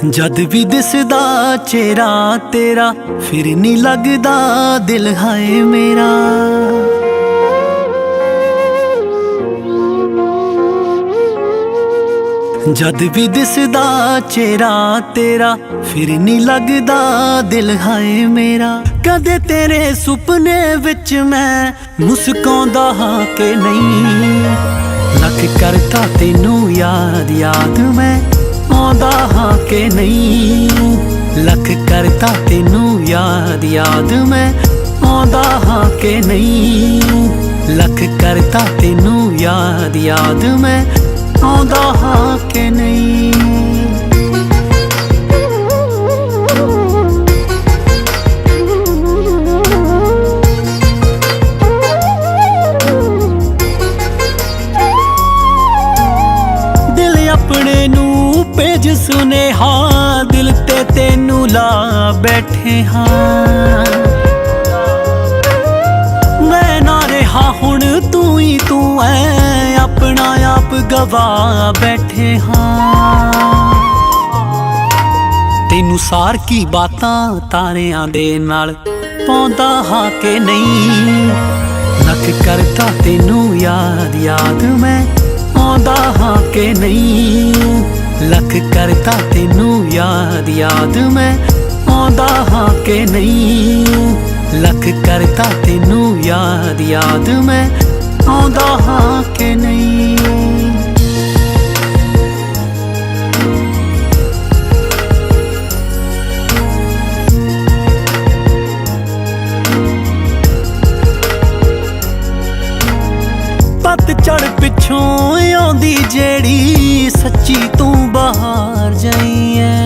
जद भी दिसदा चेहरा तेरा फिर नी लगदा दिल हाय मेरा। जद भी दिसदा चेहरा तेरा फिर नी लगदा दिल हाय मेरा। कदे तेरे सुपने विच मैं मुस्कांदा हां के नहीं, लख करता तेनू याद याद मैं आंदा हां के नहीं। लख करता तेनू याद याद मैं आंदा हां के नहीं। लख करता तेनू याद याद मैं आंदा हां के नहीं। अपने नू भेज सुनेहा दिल ते तेनू ला बैठे हाँ। मैं ना रहा हुण तू ही तू है, अपना आप गवा बैठे हाँ। तेनू सार की बातां तारियां दे नाल पाउंदा हां के नहीं। लख करता तेनू याद याद मैं आंदा हां के नहीं। लख करता तेनू याद याद मैं आंदा हां के नहीं। लख करता तेनू याद याद मैं आंदा हां के नहीं। चढ़ पिछों आंदी जेड़ी सच्ची तू बाहर जाई है।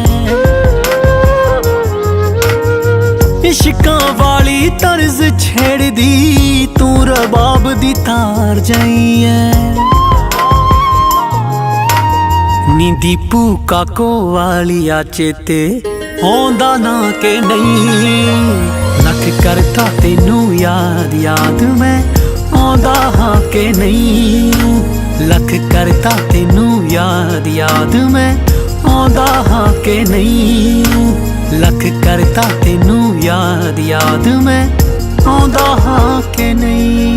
इश्कां वाली तर्ज छेड़ दी तू रबाब दी तार जाई है। नी दीपू काको वाली चेते आंदा ना के नहीं। लख करता तेनू याद याद मैं आंदा हां के नहीं। लख करता तेनू याद याद मैं आंदा हां के नहीं। लख करता तेनू याद याद मैं आंदा हां के नहीं।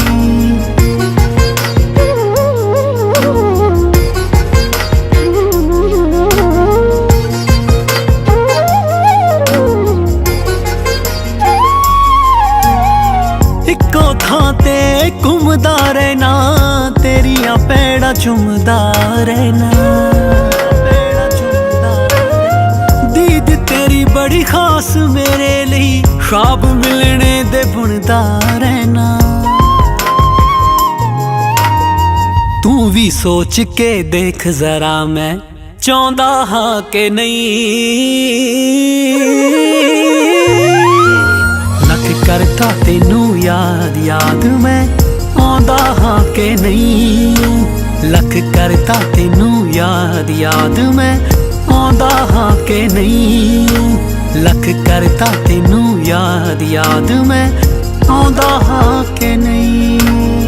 इको थां ते घूमदा रहना तेरियां पैड़ा चुमदा रहना। दीद तेरी बड़ी खास मेरे लिए ख्वाब मिलने दे बुनदा रहना। तू भी सोच के देख जरा मैं चाहंदा हां के नहीं। लख करता तेनू याद याद मैं आंदा हां के नहीं। लख करता तेनू याद याद मैं आंदा हां के नहीं। लख करता तेनू याद याद मैं आंदा हां के नहीं।